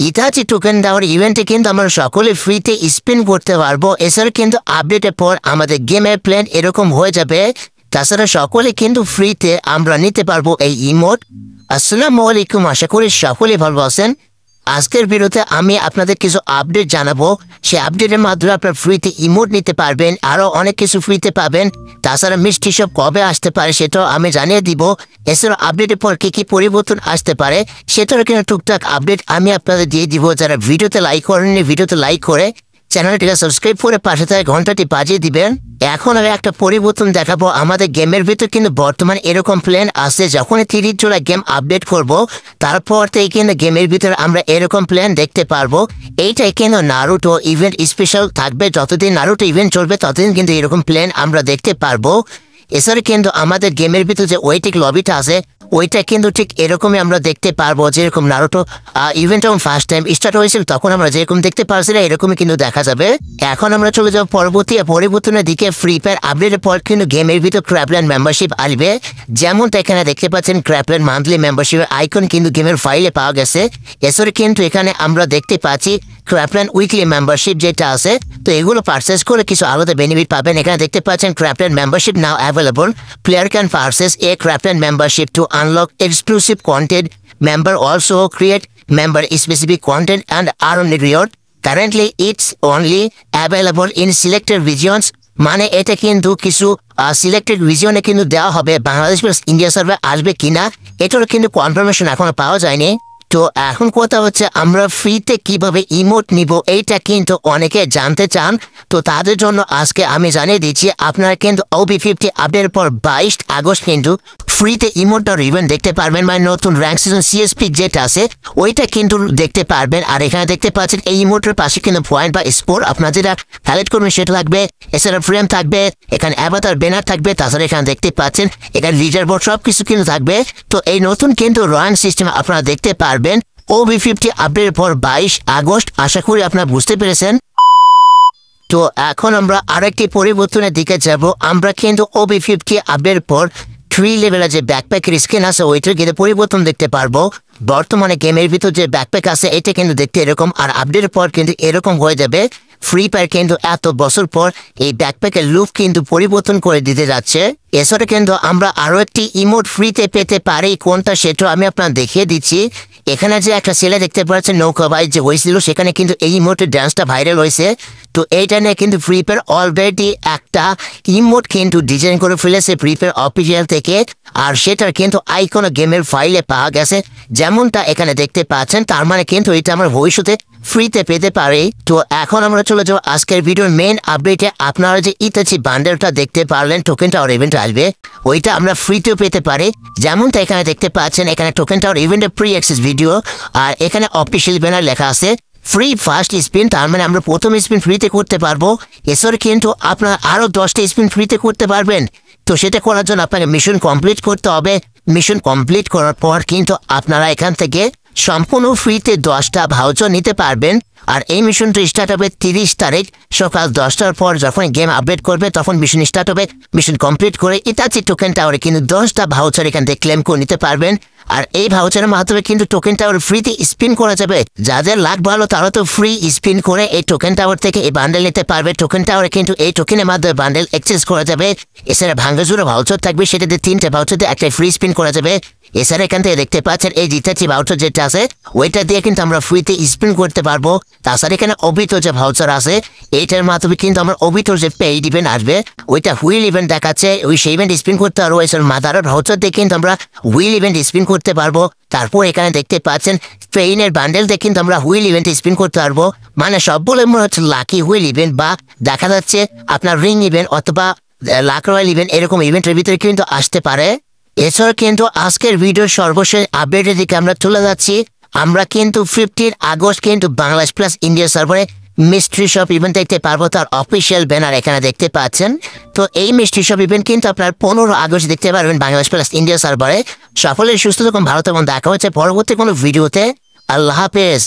Itachi token দেওয়ার ইভেন্টে কিন্তু আমরা সকলে ফ্রিতে স্পিন করতে পারবো। এছাড়া কিন্তু আপডেটের পর আমাদের গেমের প্ল্যান এরকম হয়ে যাবে। তাছাড়া সকলে কিন্তু ফ্রিতে আমরা নিতে পারবো এই ইমোট। আসসালামু আলাইকুম, আশা করি সকলে ভালো আছেন। আজকের ভিডিওতে আমি আপনাদের কিছু আপডেট জানাবো। সেই আপডেটের মাধ্যমে আপনারা ফ্রিতে ইমোট নিতে পারবেন, আরও অনেক কিছু ফ্রিতে পাবেন। তাছাড়া মিষ্টি সব কবে আসতে পারে সেটাও আমি জানিয়ে দিব। এছাড়া আপডেটের পর কী পরিবর্তন আসতে পারে সেটারও কিন্তু টুকটাক আপডেট আমি আপনাদের দিয়ে দিব। যারা ভিডিওতে লাইক করেননি, ভিডিওতে লাইক করে চ্যানেলটিকে সাবস্ক্রাইব করে পাশে থাকা ঘন্টাটি বাজিয়ে দিবেন। এখন আমি একটা পরিবর্তন দেখাবো। আমাদের গেমের ভিতর কিন্তু বর্তমানে এরকম প্ল্যান আছে, যখনই 30 জুলাই গেম আপডেট করব তারপর থেকে কিন্তু গেমের ভিতরে আমরা এরকম প্ল্যান দেখতে পারবো। এইটাই কিন্তু নারুটো ইভেন্ট স্পেশাল থাকবে। যতদিন নারুটো ইভেন্ট চলবে ততদিন কিন্তু এরকম প্ল্যান আমরা দেখতে পারবো। এছাড়া কিন্তু আমাদের গেমের ভিতরে যে ওয়েটিং লবিটা আছে ওইটা কিন্তু ঠিক এরকমই আমরা দেখতে পারবো। যেরকম নারুটো ইভেন্ট যখন ফার্স্ট টাইম স্টার্ট হয়েছিল তখন আমরা যেরকম দেখতে পারছি না এরকমই কিন্তু দেখা যাবে। এখন আমরা চলে যাবো পরিবর্তনের দিকে। ফ্রি ফায়ার আপডেটের পর কিন্তু গেমের ভিতর ক্র্যাপল্যান্ড মেম্বারশিপ আসবে। যেমনটা এখানে দেখতে পাচ্ছেন ক্র্যাপল্যান্ড মান্থলি মেম্বারশিপের আইকন কিন্তু গেমের ফাইলে পাওয়া গেছে। এছাড়া কিন্তু এখানে আমরা দেখতে পাচ্ছি ক্র্যাপল্যান্ড উইকলি মেম্বারশিপ যেটা আছে, তো এগুলো পারচেস করে কিছু আলাদা বেনিফিট পাবেন। এখানে দেখতে পাচ্ছেন Crapland membership now available. Player can purchase a Crapland membership to unlock exclusive content. Member also create member specific content and earn reward. Currently it's only available in selected regions. মানে এটা কিন্তু কিছু selected রিজিয়নে কিন্তু দেওয়া হবে। Bangladesh plus India server আসবে কিনা এটারও কিন্তু কনফার্মেশন এখনো পাওয়া যায়নি। তো এখন কথা হচ্ছে আমরা ফ্রিতে কিভাবে ইমোট নিব, এইটা কিন্তু অনেকে জানতে চান। তো তাদের জন্য আজকে আমি জানিয়ে দিচ্ছি, আপনারা কিন্তু OB50 আপডেটের পর 22 আগস্ট কিন্তু ফ্রিতে ইমোটটার ইভেন্ট দেখতে পারবেন। মানে নতুন র্যাঙ্ক সিজন CSP যেটা আছে ওইটা কিন্তু দেখতে পারবেন। আর এখানে দেখতে পাচ্ছেন এই ইমোটের পাশে কিন্তু পয়েন্ট বা স্পোর আপনার যেটা কালেক্ট করবেন সেটা থাকবে। এছাড়া ফ্রেম থাকবে, এখানে অ্যাভাতার ব্যানার থাকবে। তাছাড়া এখানে দেখতে পাচ্ছেন এখানে লিডার বোর্ড সব কিছু কিন্তু থাকবে। তো এই নতুন কিন্তু র্যাঙ্ক সিস্টেম আপনারা দেখতে পারবেন OB50 আপডেটের পর 22 আগস্ট। আশা করি আপনারা বুঝতে পেরেছেন। তো এখন আমরা আরেকটি পরিবর্তনের দিকে যাব। আমরা কিন্তু OB50 আপডেটের পর 3 লেভেলের যে ব্যাকপ্যাকের স্কিন আছে ওইটার কিন্তু পরিবর্তন দেখতে পারবো। বর্তমানে গেমের ভিতর যে ব্যাকপ্যাক আছে এটা কিন্তু দেখতে এরকম, আর আপডেটের পর কিন্তু এরকম হয়ে যাবে। ফ্রি ফায়ার কিন্তু এত বছর পর এই ব্যাকপ্যাকের লুক কিন্তু পরিবর্তন করে দিতে যাচ্ছে। এছাড়া কিন্তু আমরা আরও একটি ইমোট ফ্রিতে পেতে পারি, কোনটা সেটাও আমি আপনার দেখিয়ে দিচ্ছি। এখানে যে একটা ছেলে দেখতে পাচ্ছেন নৌকা ভাই যে হয়েছিল, সেখানে কিন্তু এই ইমোটের ডান্সটা ভাইরাল হয়েছে। তো এইটা নিয়ে কিন্তু ফ্রি ফায়ার অলরেডি একটা ইমোট কিন্তু ডিজাইন করে ফেলেছে ফ্রি ফায়ার অফিসিয়াল থেকে। আর সেটার কিন্তু আইকন গেমের ফাইলে পাওয়া গেছে, যেমনটা এখানে দেখতে পাচ্ছেন। তার মানে কিন্তু এটা আমরা ভবিষ্যতে ফ্রিতে পেতে পারি। তো এখন আমরা চলে যাবো আজকের ভিডিওর মেইন আপডেটে। আপনারা যে ইতাচি বান্ডেলটা দেখতে পারলেন টোকেন টাওয়ার ইভেন্ট আসবে, ওইটা আমরা ফ্রিতেও পেতে পারি। যেমনটা এখানে দেখতে পাচ্ছেন এখানে টোকেন টাওয়ার ইভেন্টের প্রি অ্যাক্সেস ভিডিও, আর এখানে অফিসিয়াল ব্যানার লেখা আছে ফ্রি ফার্স্ট স্পিন। তার মানে আমরা প্রথম স্পিন ফ্রিতে করতে পারবো। এছাড়া কিন্তু আপনারা আরও 10টা স্পিন ফ্রিতে করতে পারবেন। তো সেটা করার জন্য আপনাকে মিশন কমপ্লিট করতে হবে। মিশন কমপ্লিট করার পর কিন্তু আপনারা এখান থেকে সম্পূর্ণ ফ্রিতে 10টা ভাউচার নিতে পারবেন। আর এই মিশনটা স্টার্ট হবে 30 তারিখ সকাল 10টার পর। যখন গেম আপডেট করবে তখন মিশন স্টার্ট হবে। মিশন কমপ্লিট করে ইতাচি টোকেন টাওয়ারে কিন্তু 10টা ভাউচার এখান থেকে ক্লেম করে নিতে পারবেন। আর এই ভাউচারের মাধ্যমে কিন্তু টোকেন টাওয়ার ফ্রিতে স্পিন করা যাবে। যাদের লাখ ভালো তারা তো ফ্রি স্পিন করে এই টোকেন টাওয়ার থেকে এই বান্ডেল নিতে পারবে। টোকেন টাওয়ারে কিন্তু এই টোকেনের মাধ্যমে বান্ডেল এক্সচেঞ্জ করা যাবে। এছাড়া ভাঙ্গাজুরা ভাউচার থাকবে, সেটাতে 3টে ভাউচার দিয়ে একটা ফ্রি স্পিন করা যাবে। এছাড়া এখান থেকে দেখতে পাচ্ছেন এই জিতাচি ভাউচার যেটা আছে ওইটা দিয়ে কিন্তু আমরা ফ্রিতে স্পিন করতে পারবো। তাছাড়া এখানে অবিত যে ভাউচার আছে এইটার মাধ্যমে কিন্তু আমরা অবিত যে পেইড ইভেন্ট আসবে ওইটা হুইল ইভেন্ট দেখাচ্ছে, ওই সেই ইভেন্ট স্পিন করতে পারবো। এছাড়া মাদারের ভাউচার দিয়ে কিন্তু আমরা হুইল ইভেন্ট স্পিন করতে পারবো। তারপর এখানে দেখতে পাচ্ছেন ট্রেইনের বান্ডেল দিয়ে কিন্তু আমরা হুইল ইভেন্ট স্পিন করতে পারবো। মানে সবগুলো মনে হচ্ছে লাকি হুইল ইভেন্ট বা দেখা যাচ্ছে আপনার রিং ইভেন্ট অথবা লাক রয়্যাল ইভেন্ট, এরকম ইভেন্টের ভিতরে কিন্তু আসতে পারে। এছাড়া কিন্তু আজকের ভিডিওর সর্বশেষ আপডেটের দিকে আমরা চলে যাচ্ছি। আমরা কিন্তু 15 আগস্ট কিন্তু বাংলাদেশ প্লাস ইন্ডিয়া সার্ভারে মিস্ট্রি শপ ইভেন্ট দেখতে পারবো। তার অফিসিয়াল ব্যানার এখানে দেখতে পাচ্ছেন। তো এই মিস্ট্রি শপ ইভেন্ট কিন্তু আপনার 15 আগস্ট দেখতে পারবেন বাংলাদেশ প্লাস ইন্ডিয়া সার্ভারে। সকলের সুস্থ থাকুন, ভালো থাকুন। দেখা হচ্ছে পরবর্তী কোনো ভিডিওতে। আল্লাহ হাফেজ।